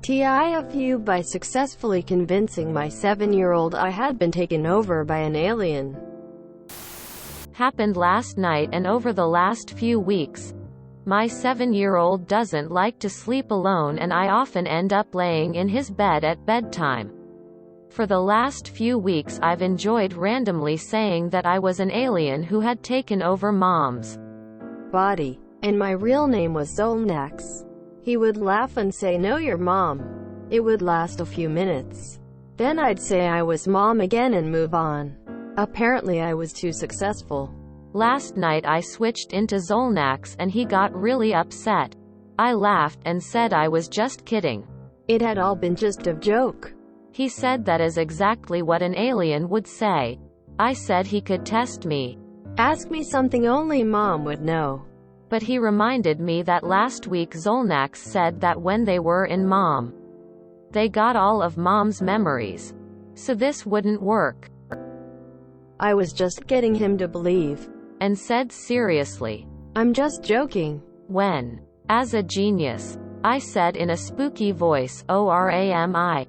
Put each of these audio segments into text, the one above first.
TIFU by successfully convincing my 7-year-old I had been taken over by an alien. Happened last night and over the last few weeks. My 7-year-old doesn't like to sleep alone and I often end up laying in his bed at bedtime. For the last few weeks I've enjoyed randomly saying that I was an alien who had taken over Mom's body, and my real name was Zolnax. He would laugh and say, "No, you're Mom." It would last a few minutes. Then I'd say I was Mom again and move on. Apparently I was too successful. Last night I switched into Zolnax and he got really upset. I laughed and said I was just kidding. It had all been just a joke. He said that is exactly what an alien would say. I said he could test me. Ask me something only Mom would know. But he reminded me that last week Zolnax said that when they were in Mom, they got all of Mom's memories. So this wouldn't work. I was just getting him to believe. And said seriously, "I'm just joking." When, as a genius, I said in a spooky voice, "ORAMI."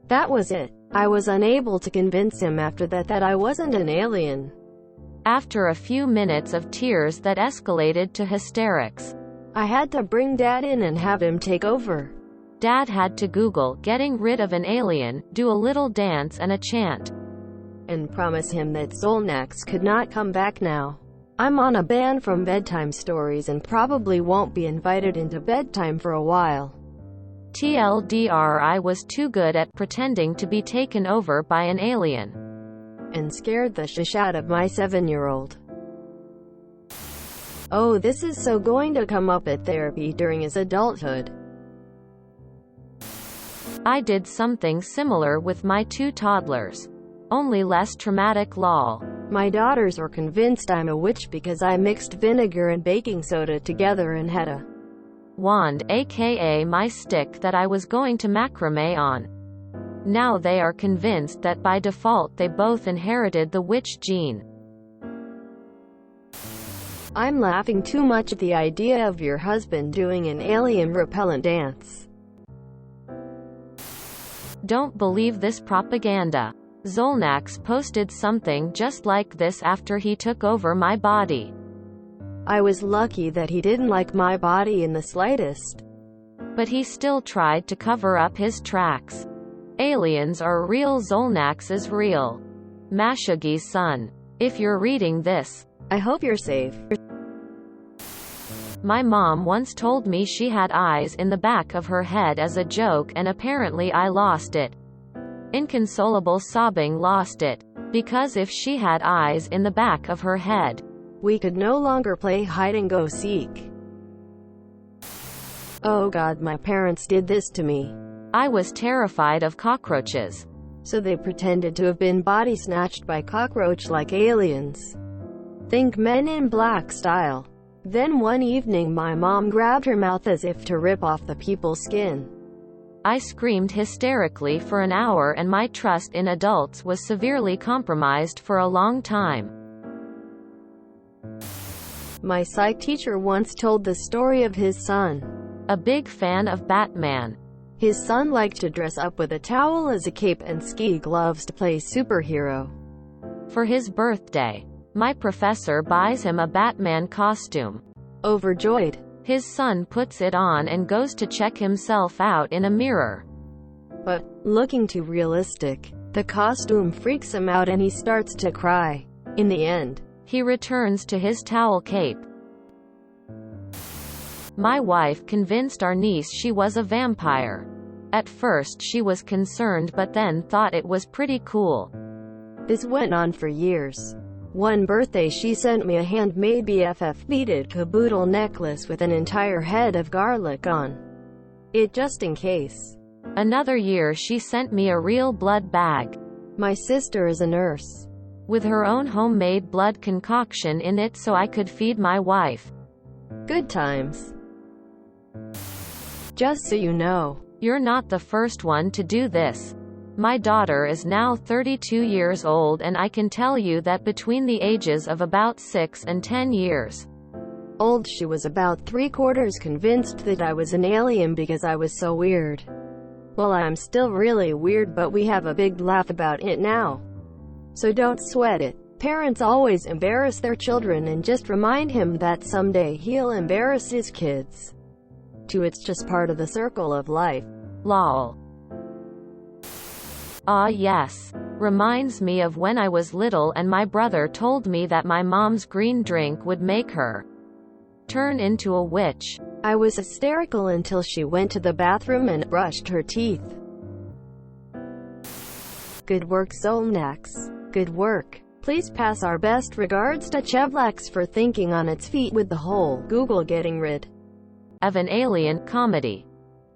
That was it. I was unable to convince him after that I wasn't an alien. After a few minutes of tears that escalated to hysterics, I had to bring Dad in and have him take over. Dad had to Google "getting rid of an alien," do a little dance and a chant, and promise him that Zolnax could not come back now. I'm on a ban from bedtime stories and probably won't be invited into bedtime for a while. TLDR, I was too good at pretending to be taken over by an alien. And scared the shish out of my 7-year-old. Oh, this is so going to come up at therapy during his adulthood. I did something similar with my 2 toddlers. Only less traumatic, lol. My daughters were convinced I'm a witch because I mixed vinegar and baking soda together and had a wand, aka my stick, that I was going to macrame on. Now they are convinced that by default they both inherited the witch gene. I'm laughing too much at the idea of your husband doing an alien repellent dance. Don't believe this propaganda. Zolnax posted something just like this after he took over my body. I was lucky that he didn't like my body in the slightest. But he still tried to cover up his tracks. Aliens are real, Zolnax is real. Mashugi's son. If you're reading this, I hope you're safe. My mom once told me she had eyes in the back of her head as a joke, and apparently I lost it. Inconsolable sobbing, lost it. Because if she had eyes in the back of her head, we could no longer play hide and go seek. Oh God, my parents did this to me. I was terrified of cockroaches. So they pretended to have been body snatched by cockroach-like aliens. Think Men in Black style. Then one evening my mom grabbed her mouth as if to rip off the people's skin. I screamed hysterically for an hour and my trust in adults was severely compromised for a long time. My psych teacher once told the story of his son. A big fan of Batman. His son liked to dress up with a towel as a cape and ski gloves to play superhero. For his birthday, my professor buys him a Batman costume. Overjoyed, his son puts it on and goes to check himself out in a mirror. But, looking too realistic, the costume freaks him out and he starts to cry. In the end, he returns to his towel cape. My wife convinced our niece she was a vampire. At first she was concerned but then thought it was pretty cool. This went on for years. One birthday she sent me a handmade BFF beaded caboodle necklace with an entire head of garlic on it just in case. Another year she sent me a real blood bag. My sister is a nurse. With her own homemade blood concoction in it so I could feed my wife. Good times. Just so you know, you're not the first one to do this. My daughter is now 32 years old and I can tell you that between the ages of about 6 and 10 years old she was about 3/4 convinced that I was an alien because I was so weird. Well, I'm still really weird, but we have a big laugh about it now. So don't sweat it. Parents always embarrass their children, and just remind him that someday he'll embarrass his kids too. It's just part of the circle of life. Lol. Ah yes. Reminds me of when I was little and my brother told me that my mom's green drink would make her turn into a witch. I was hysterical until she went to the bathroom and brushed her teeth. Good work, Zolnax. Good work. Please pass our best regards to Chevlax for thinking on its feet with the whole Google getting rid of an alien comedy.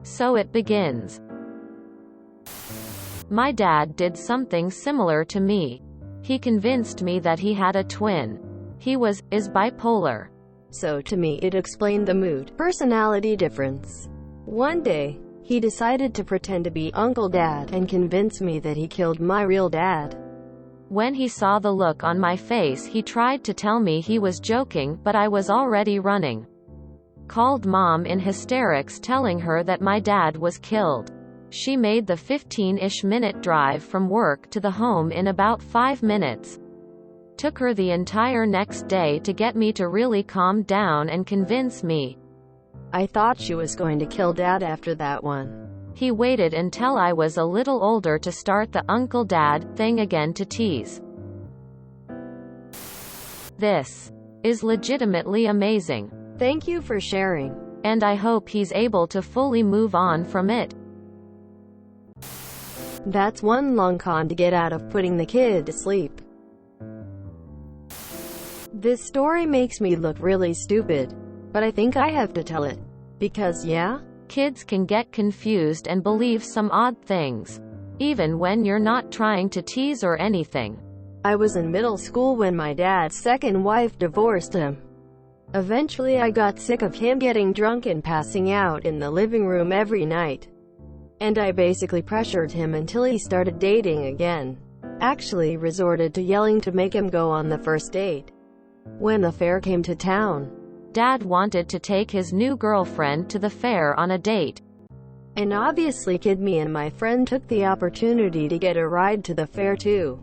So it begins. My dad did something similar to me. He convinced me that he had a twin. He is bipolar. So to me it explained the mood personality difference. One day, he decided to pretend to be Uncle Dad and convince me that he killed my real dad. When he saw the look on my face, he tried to tell me he was joking, but I was already running. Called Mom in hysterics, telling her that my dad was killed. She made the 15-ish minute drive from work to the home in about 5 minutes. Took her the entire next day to get me to really calm down and convince me. I thought she was going to kill Dad after that one. He waited until I was a little older to start the Uncle Dad thing again to tease. This is legitimately amazing. Thank you for sharing. And I hope he's able to fully move on from it. That's one long con to get out of putting the kid to sleep. This story makes me look really stupid, but I think I have to tell it. Because yeah, kids can get confused and believe some odd things, even when you're not trying to tease or anything. I was in middle school when my dad's second wife divorced him. Eventually I got sick of him getting drunk and passing out in the living room every night. And I basically pressured him until he started dating again. Actually resorted to yelling to make him go on the first date. When the fair came to town, Dad wanted to take his new girlfriend to the fair on a date. And obviously kid me and my friend took the opportunity to get a ride to the fair too.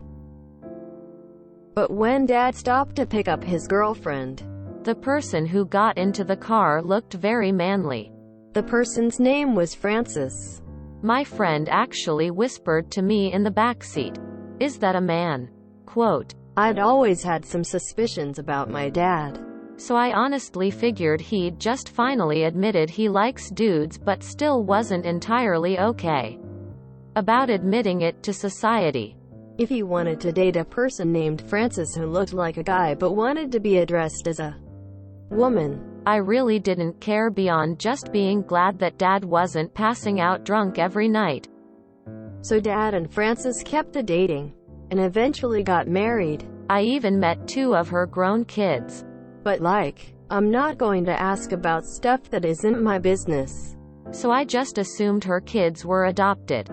But when Dad stopped to pick up his girlfriend, the person who got into the car looked very manly. The person's name was Francis. My friend actually whispered to me in the backseat, "Is that a man?" Quote. I'd always had some suspicions about my dad. So I honestly figured he'd just finally admitted he likes dudes but still wasn't entirely okay about admitting it to society. If he wanted to date a person named Francis who looked like a guy but wanted to be addressed as a woman, I really didn't care beyond just being glad that Dad wasn't passing out drunk every night. So Dad and Francis kept the dating, and eventually got married. I even met 2 of her grown kids. But I'm not going to ask about stuff that isn't my business. So I just assumed her kids were adopted.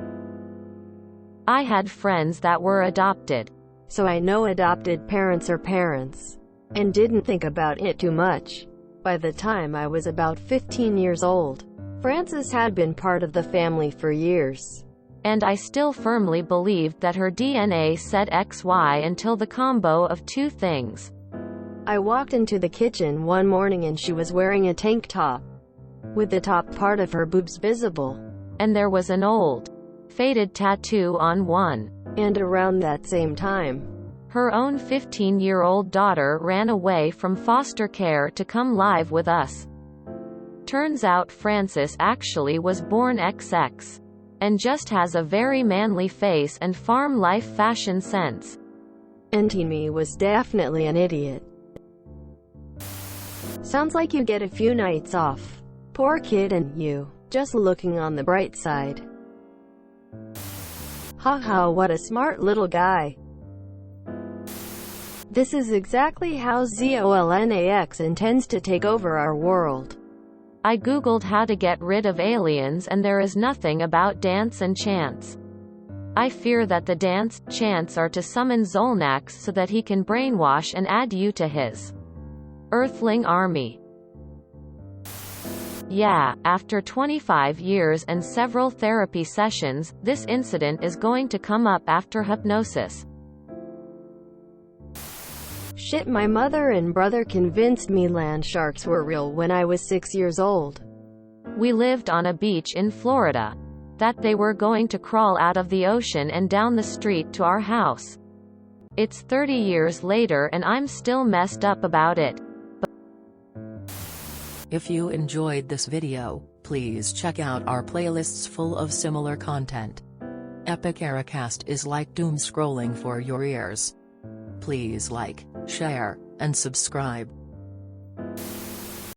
I had friends that were adopted. So I know adopted parents are parents. And didn't think about it too much. By the time I was about 15 years old, Frances had been part of the family for years. And I still firmly believed that her DNA said XY until the combo of 2 things. I walked into the kitchen one morning and she was wearing a tank top, with the top part of her boobs visible. And there was an old, faded tattoo on one. And around that same time, her own 15-year-old daughter ran away from foster care to come live with us. Turns out Frances actually was born XX. And just has a very manly face and farm life fashion sense. And me was definitely an idiot. Sounds like you get a few nights off. Poor kid and you, just looking on the bright side. Haha, what a smart little guy. This is exactly how Zolnax intends to take over our world. I googled how to get rid of aliens and there is nothing about dance and chants. I fear that the dance, chants are to summon Zolnax so that he can brainwash and add you to his Earthling army. Yeah, after 25 years and several therapy sessions, this incident is going to come up after hypnosis. Shit, my mother and brother convinced me land sharks were real when I was 6 years old. We lived on a beach in Florida. That they were going to crawl out of the ocean and down the street to our house. It's 30 years later and I'm still messed up about it. If you enjoyed this video, please check out our playlists full of similar content. Epic Ericast is like doom scrolling for your ears. Please like, share, and subscribe.